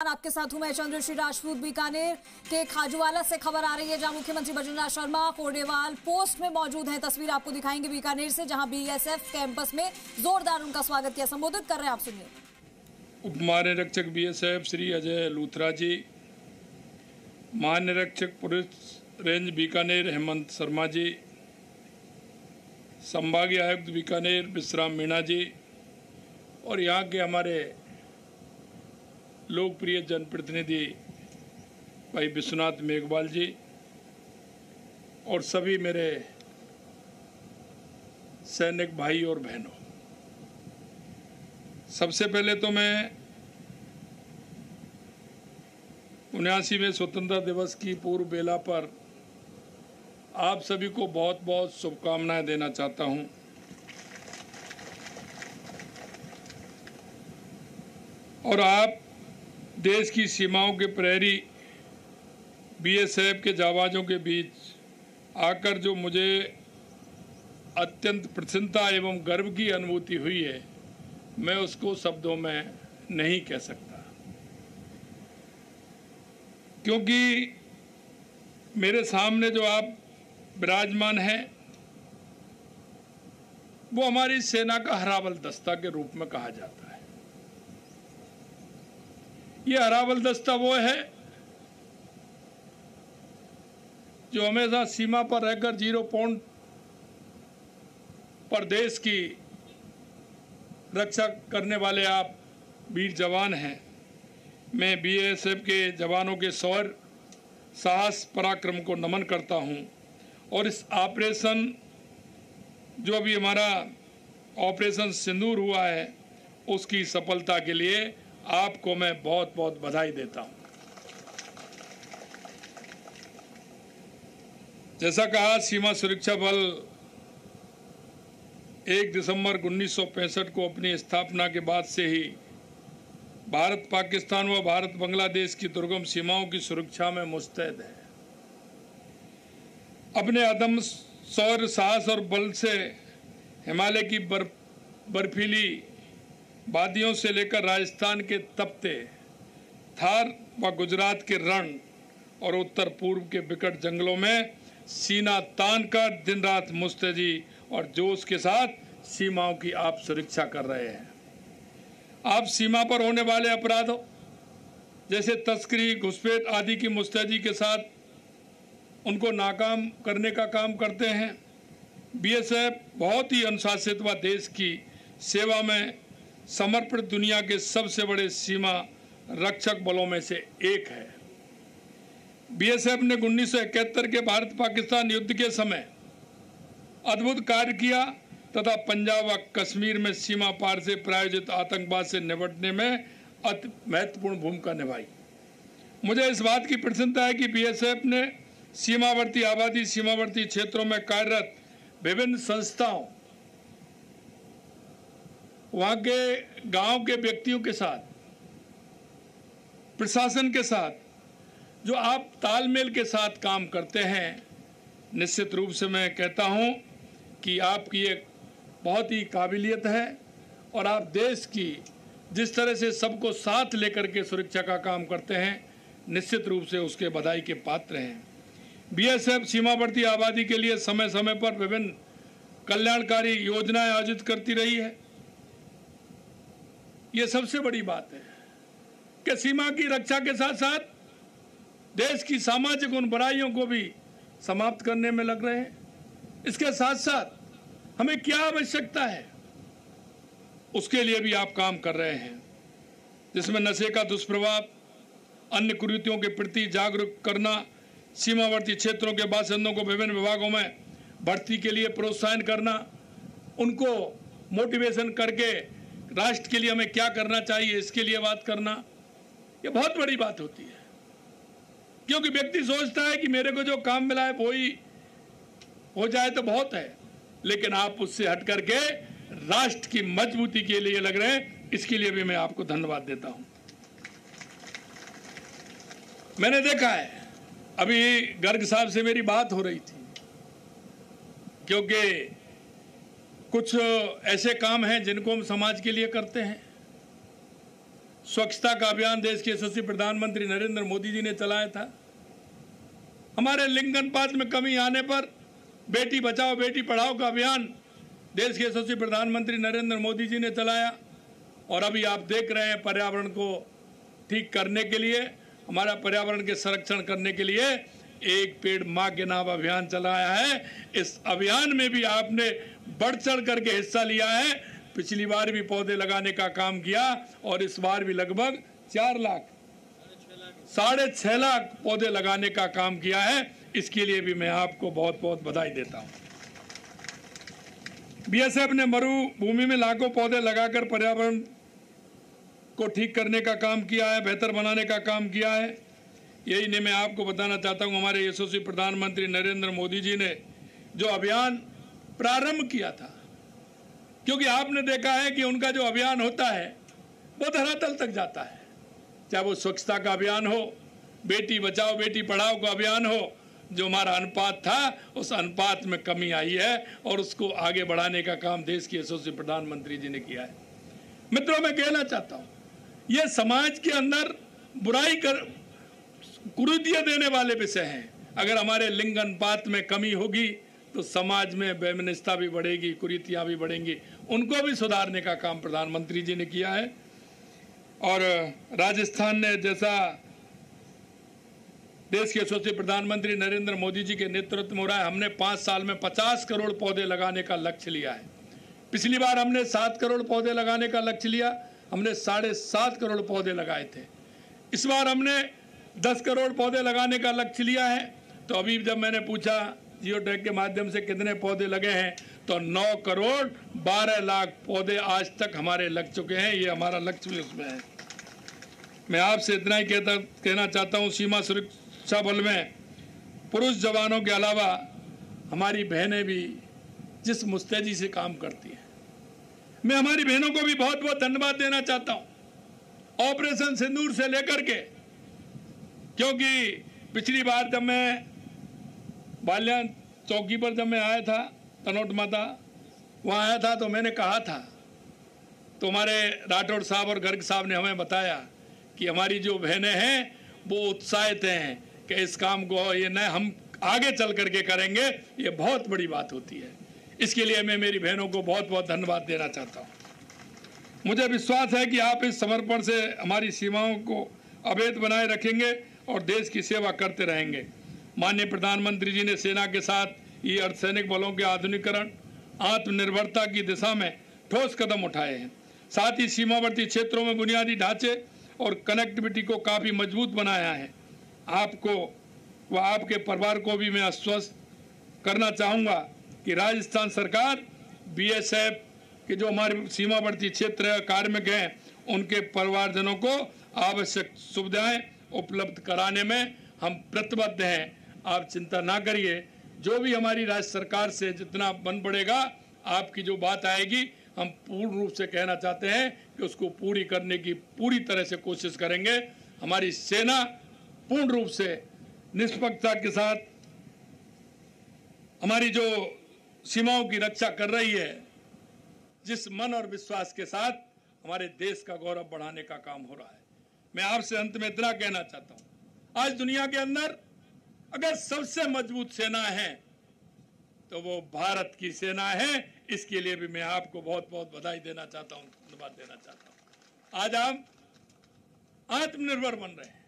आपके साथ हूं मैं चंद्रश्री राजपूत। बीकानेर के खाजूवाला से खबर आ रही है जहां मुख्यमंत्री बजरंग शर्मा कोडेवाल पोस्ट में मौजूद हैं। तस्वीर आपको दिखाएंगे बीकानेर से, जहां बीएसएफ कैंपस में जोरदार उनका स्वागत किया। संबोधित कर रहे हैं, आप सुनिए। उप महानिरीक्षक बीएसएफ श्री अजय लूथरा जी, महानिरीक्षक पुलिस रेंज बीकानेर हेमंत शर्मा जी, संभागीय आयुक्त बीकानेर विश्राम मीणा जी और यहाँ के हमारे लोकप्रिय जनप्रतिनिधि भाई विश्वनाथ मेघवाल जी और सभी मेरे सैनिक भाई और बहनों, सबसे पहले तो मैं 79वें स्वतंत्रता दिवस की पूर्व बेला पर आप सभी को बहुत बहुत शुभकामनाएं देना चाहता हूं। और आप देश की सीमाओं के प्रहरी बीएसएफ के जाबाजों के बीच आकर जो मुझे अत्यंत प्रसन्नता एवं गर्व की अनुभूति हुई है, मैं उसको शब्दों में नहीं कह सकता, क्योंकि मेरे सामने जो आप विराजमान हैं वो हमारी सेना का हरावल दस्ता के रूप में कहा जाता है। ये हरावल दस्ता वो है जो हमेशा सीमा पर रहकर जीरो पॉइंट पर देश की रक्षा करने वाले आप वीर जवान हैं। मैं बीएसएफ के जवानों के शौर्य, साहस, पराक्रम को नमन करता हूं और इस ऑपरेशन जो अभी हमारा ऑपरेशन सिंदूर हुआ है उसकी सफलता के लिए आपको मैं बहुत बहुत बधाई देता हूं। जैसा कहा, सीमा सुरक्षा बल 1 दिसंबर 1965 को अपनी स्थापना के बाद से ही भारत पाकिस्तान व भारत बांग्लादेश की दुर्गम सीमाओं की सुरक्षा में मुस्तैद है। अपने अदम्य शौर्य, साहस और बल से हिमालय की बर्फीली वादियों से लेकर राजस्थान के तपते थार व गुजरात के रण और उत्तर पूर्व के विकट जंगलों में सीना तान कर दिन रात मुस्तैदी और जोश के साथ सीमाओं की आप सुरक्षा कर रहे हैं। आप सीमा पर होने वाले अपराधों जैसे तस्करी, घुसपैठ आदि की मुस्तैदी के साथ उनको नाकाम करने का काम करते हैं। बीएसएफ बहुत ही अनुशासित व देश की सेवा में समर्पित दुनिया के सबसे बड़े सीमा रक्षक बलों में से एक है। बीएसएफ ने 1971 के भारत पाकिस्तान युद्ध के समय अद्भुत कार्य किया तथा पंजाब व कश्मीर में सीमा पार से प्रायोजित आतंकवाद से निपटने में अति महत्वपूर्ण भूमिका निभाई। मुझे इस बात की प्रसन्नता है कि बीएसएफ ने सीमावर्ती आबादी, सीमावर्ती क्षेत्रों में कार्यरत विभिन्न संस्थाओं, वहाँ के गांव के व्यक्तियों के साथ, प्रशासन के साथ जो आप तालमेल के साथ काम करते हैं, निश्चित रूप से मैं कहता हूँ कि आपकी एक बहुत ही काबिलियत है और आप देश की जिस तरह से सबको साथ लेकर के सुरक्षा का काम करते हैं, निश्चित रूप से उसके बधाई के पात्र हैं। बीएसएफ सीमावर्ती आबादी के लिए समय समय पर विभिन्न कल्याणकारी योजनाएं आयोजित करती रही है। ये सबसे बड़ी बात है कि सीमा की रक्षा के साथ साथ देश की सामाजिक उन बुराइयों को भी समाप्त करने में लग रहे हैं। इसके साथ साथ हमें क्या आवश्यकता है उसके लिए भी आप काम कर रहे हैं, जिसमें नशे का दुष्प्रभाव, अन्य कुरीतियों के प्रति जागरूक करना, सीमावर्ती क्षेत्रों के बासिंदों को विभिन्न विभागों में भर्ती के लिए प्रोत्साहन करना, उनको मोटिवेशन करके राष्ट्र के लिए हमें क्या करना चाहिए इसके लिए बात करना, ये बहुत बड़ी बात होती है। क्योंकि व्यक्ति सोचता है कि मेरे को जो काम मिला है वो ही हो जाए तो बहुत है, लेकिन आप उससे हट करके राष्ट्र की मजबूती के लिए लग रहे हैं। इसके लिए भी मैं आपको धन्यवाद देता हूं। मैंने देखा है, अभी गर्ग साहब से मेरी बात हो रही थी, क्योंकि कुछ ऐसे काम हैं जिनको हम समाज के लिए करते हैं। स्वच्छता का अभियान देश के यशस्वी प्रधानमंत्री नरेंद्र मोदी जी ने चलाया था। हमारे लिंग अनुपात में कमी आने पर बेटी बचाओ बेटी पढ़ाओ का अभियान देश के यशस्वी प्रधानमंत्री नरेंद्र मोदी जी ने चलाया। और अभी आप देख रहे हैं पर्यावरण को ठीक करने के लिए, हमारा पर्यावरण के संरक्षण करने के लिए एक पेड़ मां के नाम अभियान चलाया है। इस अभियान में भी आपने बढ़ चढ़ करके हिस्सा लिया है। पिछली बार भी पौधे लगाने का काम किया और इस बार भी लगभग 4 लाख 6.5 लाख पौधे लगाने का काम किया है। इसके लिए भी मैं आपको बहुत बहुत बधाई देता हूं। बीएसएफ ने मरुभूमि में लाखों पौधे लगाकर पर्यावरण को ठीक करने का काम किया है, बेहतर बनाने का काम किया है। यही नहीं, मैं आपको बताना चाहता हूं, हमारे यशस्वी प्रधानमंत्री नरेंद्र मोदी जी ने जो अभियान प्रारंभ किया था, क्योंकि आपने देखा है कि उनका जो अभियान होता है वो धरातल तक जाता है। चाहे वो स्वच्छता का अभियान हो, बेटी बचाओ बेटी पढ़ाओ का अभियान हो, जो हमारा अनुपात था उस अनुपात में कमी आई है और उसको आगे बढ़ाने का काम देश के यशस्वी प्रधानमंत्री जी ने किया है। मित्रों, मैं कहना चाहता हूँ, ये समाज के अंदर बुराई कर कुरीतियां देने वाले विषय हैं। अगर हमारे लिंग अनुपात में कमी होगी तो समाज में वैमनस्यता भी बढ़ेगी, कुरीतियां भी बढ़ेंगी। उनको भी सुधारने का काम प्रधानमंत्री जी ने किया है। और राजस्थान ने, जैसा देश के यशस्वी प्रधानमंत्री नरेंद्र मोदी जी के नेतृत्व में हो रहा है, हमने 5 साल में 50 करोड़ पौधे लगाने का लक्ष्य लिया है। पिछली बार हमने 7 करोड़ पौधे लगाने का लक्ष्य लिया, हमने 7.5 करोड़ पौधे लगाए थे। इस बार हमने 10 करोड़ पौधे लगाने का लक्ष्य लिया है। तो अभी जब मैंने पूछा जियो टैग के माध्यम से कितने पौधे लगे हैं, तो 9 करोड़ 12 लाख पौधे आज तक हमारे लग चुके हैं। ये हमारा लक्ष्य भी उसमें है। मैं आपसे इतना ही कहना चाहता हूँ, सीमा सुरक्षा बल में पुरुष जवानों के अलावा हमारी बहनें भी जिस मुस्तैदी से काम करती हैं, मैं हमारी बहनों को भी बहुत बहुत धन्यवाद देना चाहता हूँ, ऑपरेशन सिंदूर से लेकर के। क्योंकि पिछली बार जब मैं बाल्यान चौकी पर जब मैं आया था, तनोट माता वहाँ आया था, तो मैंने कहा था, तो हमारे राठौड़ साहब और गर्ग साहब ने हमें बताया कि हमारी जो बहनें हैं वो उत्साहित हैं कि इस काम को ये न हम आगे चल करके करेंगे। ये बहुत बड़ी बात होती है। इसके लिए मैं मेरी बहनों को बहुत बहुत धन्यवाद देना चाहता हूँ। मुझे विश्वास है कि आप इस समर्पण से हमारी सीमाओं को अभेद बनाए रखेंगे और देश की सेवा करते रहेंगे। माननीय प्रधानमंत्री जी ने सेना के साथ ये अर्धसैनिक बलों के आधुनिकीकरण, आत्मनिर्भरता की दिशा में ठोस कदम उठाए हैं। साथ ही सीमावर्ती क्षेत्रों में बुनियादी ढांचे और कनेक्टिविटी को काफ़ी मजबूत बनाया है। आपको व आपके परिवार को भी मैं आश्वस्त करना चाहूँगा कि राजस्थान सरकार बीएसएफ के जो हमारे सीमावर्ती क्षेत्र कार्मिक हैं उनके परिवारजनों को आवश्यक सुविधाएं उपलब्ध कराने में हम प्रतिबद्ध हैं। आप चिंता ना करिए, जो भी हमारी राज्य सरकार से जितना बन पड़ेगा, आपकी जो बात आएगी, हम पूर्ण रूप से कहना चाहते हैं कि उसको पूरी करने की पूरी तरह से कोशिश करेंगे। हमारी सेना पूर्ण रूप से निष्पक्षता के साथ हमारी जो सीमाओं की रक्षा कर रही है, जिस मन और विश्वास के साथ हमारे देश का गौरव बढ़ाने का काम हो रहा है। मैं आपसे अंत में इतना कहना चाहता हूं, आज दुनिया के अंदर अगर सबसे मजबूत सेना है तो वो भारत की सेना है। इसके लिए भी मैं आपको बहुत बहुत बधाई देना चाहता हूं, धन्यवाद देना चाहता हूं। आज हम आत्मनिर्भर बन रहे हैं।